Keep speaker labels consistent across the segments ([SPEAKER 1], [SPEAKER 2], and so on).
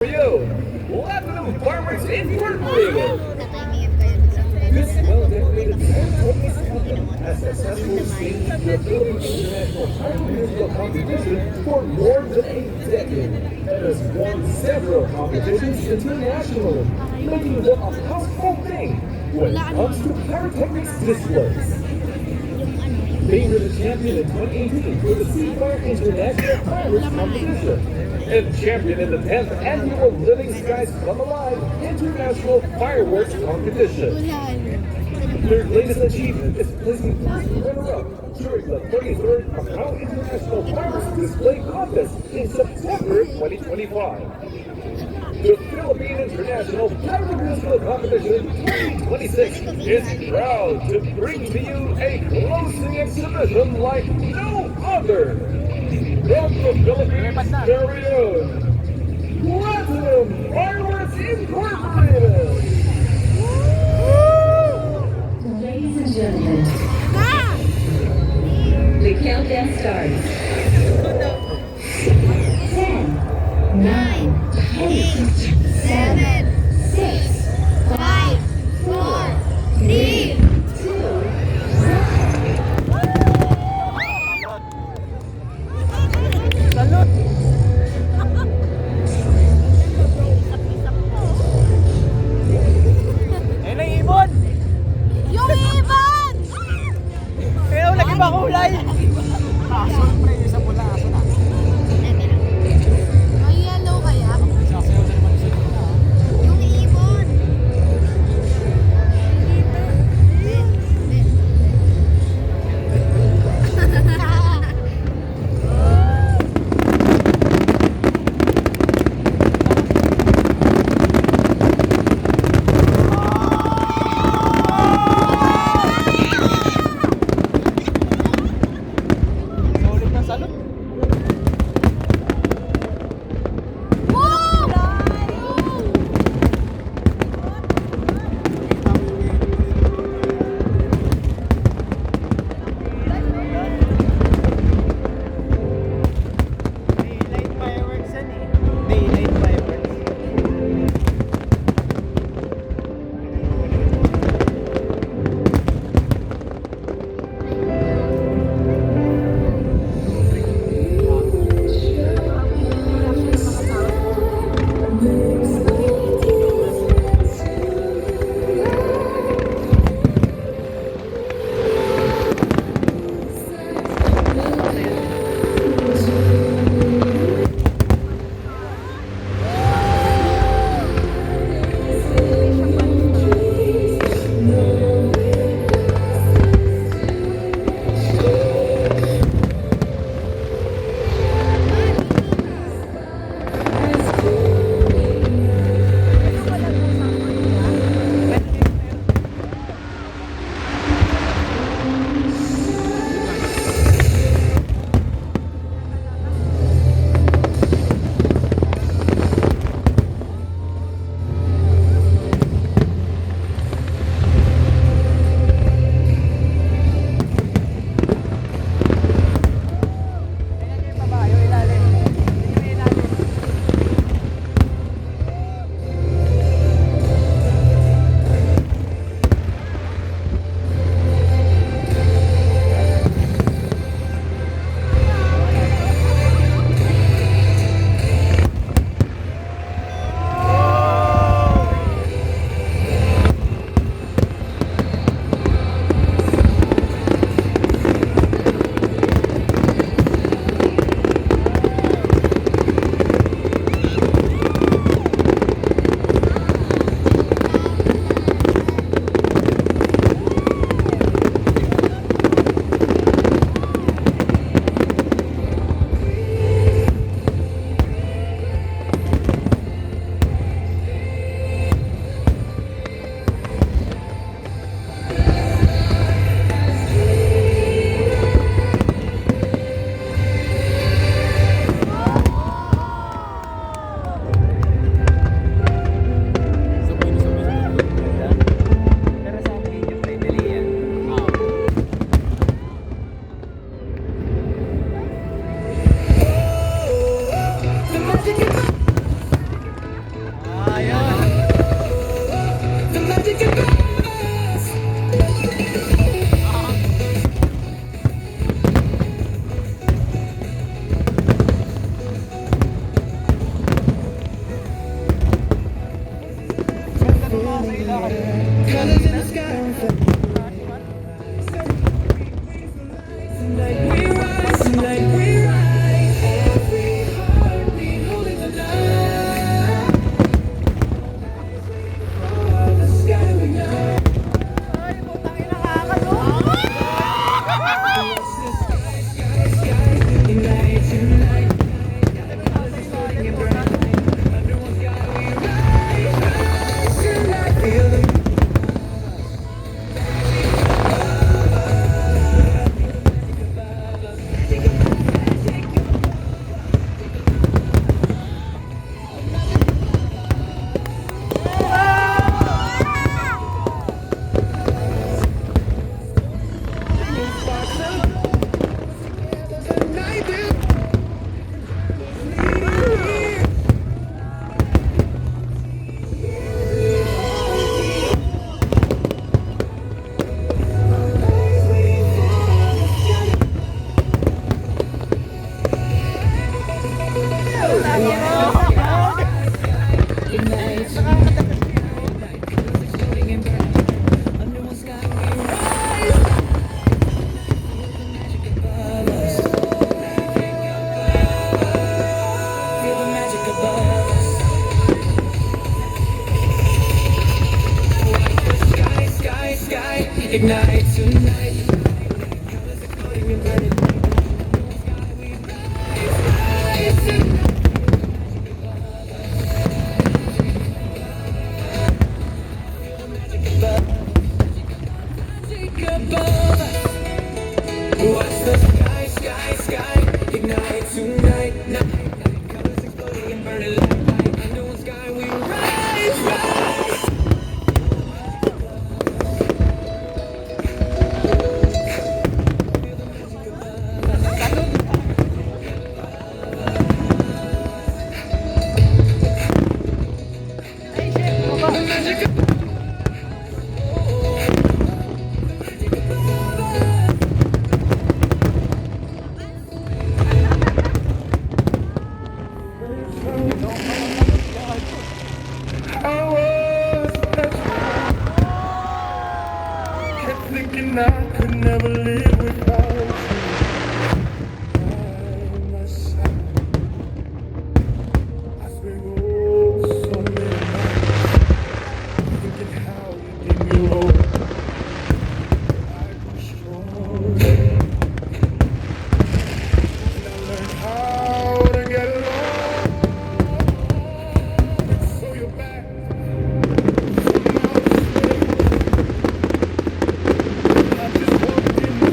[SPEAKER 1] Platinum Farmers Incorporated. This well-decorated Philippines company has successfully staged the Philippine International pyromusical competition for more than a decade and has won several competitions internationally, making them a household thing when it comes to pyrotechnics displays. They were the champion in 2018 for the Philippine International Fireworks Competition and champion in the 10th annual Living Skies Come Alive International Fireworks Competition. Their latest achievement is placing first runner-up during the 33rd Macau International Fireworks Display Contest in September 2025. The Philippine International Pyromusical Competition 2026 is proud to bring to you a closing exhibition like no other. From the Philippines' very own Platinum Fireworks Incorporated.
[SPEAKER 2] Ladies and gentlemen, the countdown starts. 10, 9, 8, 7, 6, 5, 4, 3, 2, 1.
[SPEAKER 3] Eh, may ibon!
[SPEAKER 4] Yung ibon!
[SPEAKER 3] Pero lagi ba kulay? Aso, pre, isa pula, aso na.
[SPEAKER 4] May yellow kaya?
[SPEAKER 3] Sasayaw na naman sa pula.
[SPEAKER 4] Yung ibon!
[SPEAKER 5] Ignite tonight. Watch the sky, sky, sky. Ignite tonight. Colors exploding and burning like light. Under one sky we rise, rise. Kept thinking I could never live without you by my side. I spent so many nights thinking how you did me wrong. I grew strong and I learned how to get along. So you're back. I just walked in the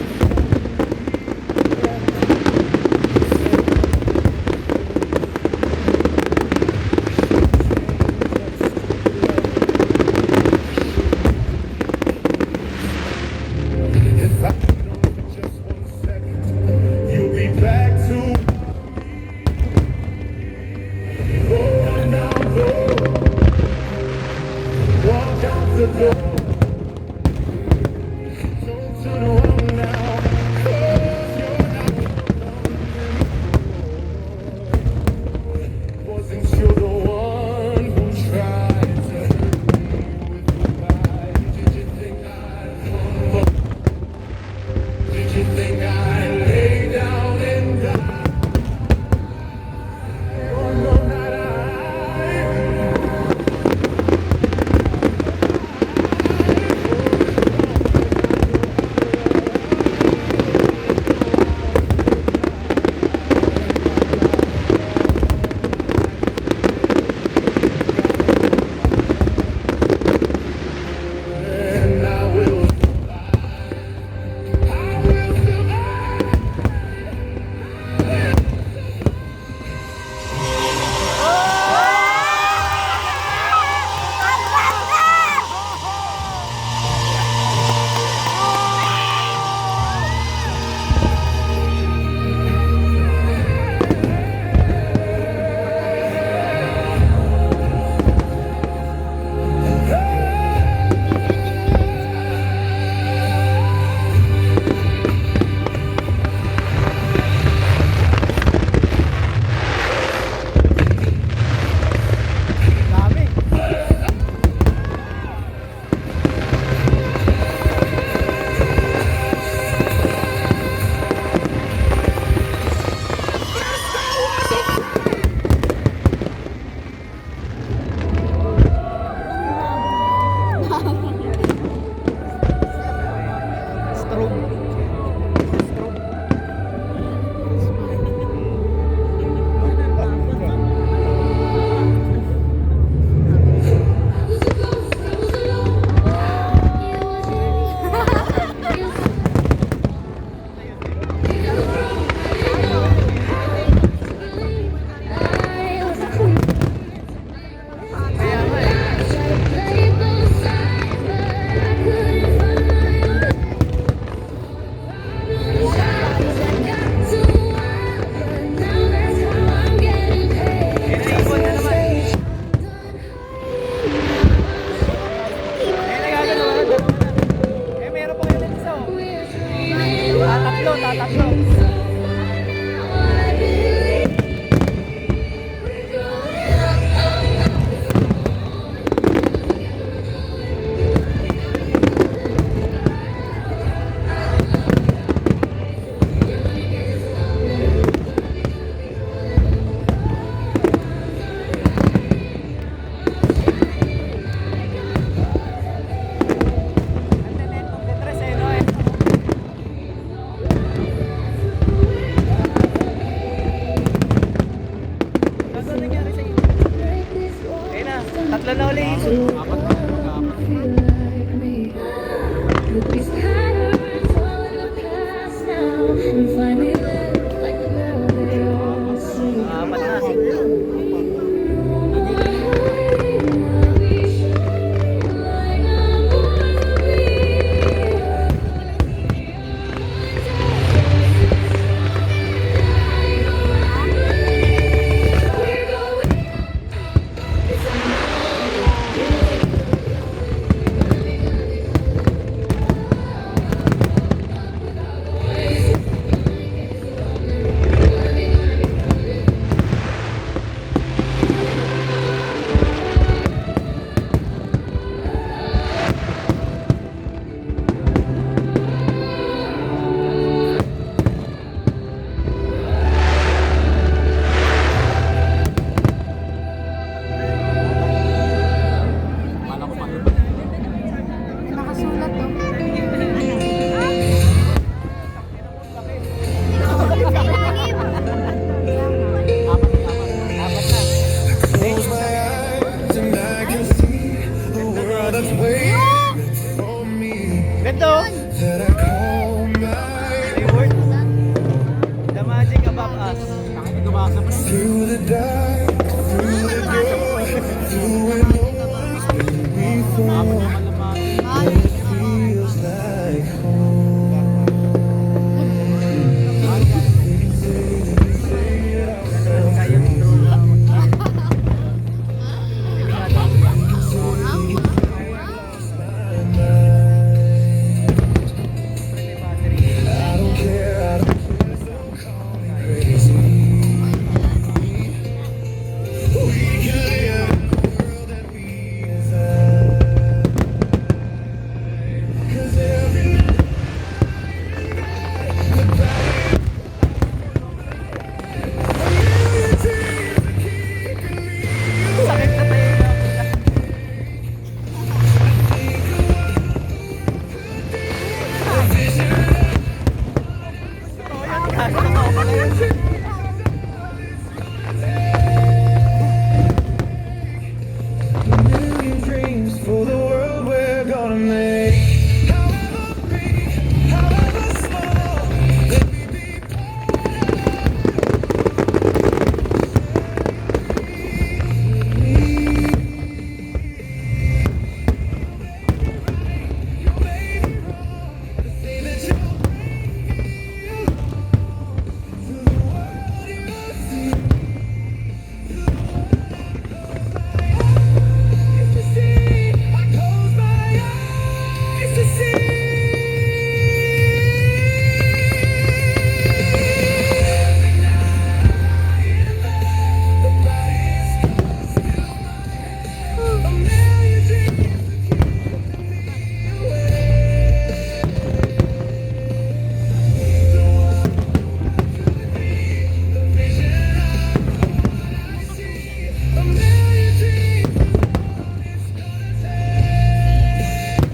[SPEAKER 3] Tatlo na ulit.
[SPEAKER 2] These patterns all in the past now. We finally live like the girl they all say.
[SPEAKER 3] Apat na.
[SPEAKER 4] Nakasulat to.
[SPEAKER 5] Close my eyes and I can see the world that's waiting for me.
[SPEAKER 3] Ganto.
[SPEAKER 5] That I call mine.
[SPEAKER 3] Reward. The magic above us.
[SPEAKER 5] Through the dark, through the door, through where no one's been before. It feels like home. I don't care, don't call me crazy. We can live in the world that we desire. 'Cause every night, goodbye. A million dreams are keeping me
[SPEAKER 3] Sakit na tayo.
[SPEAKER 5] a million dreams for the world we're gonna make. However big, however small, let me be say that you're to see. I close my eyes to see. The body's a million dreams keeping me away. The vision I see, a million dreams it's gonna take.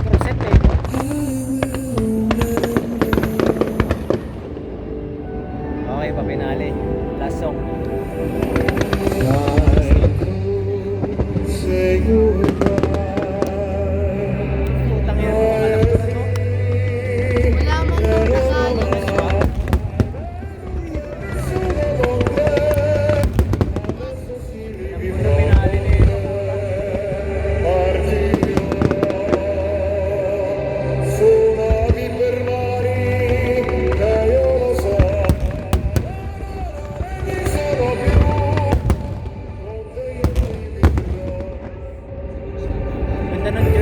[SPEAKER 3] Crosset eh. Okay, papinali. Last song.
[SPEAKER 5] Say goodbye.
[SPEAKER 3] Utang yan. Alam ko na to.
[SPEAKER 4] Wala man lang kasali.
[SPEAKER 3] Pinali na yun.
[SPEAKER 5] Suonami per mari, che io lo so, non sono più con dei
[SPEAKER 3] ganda ng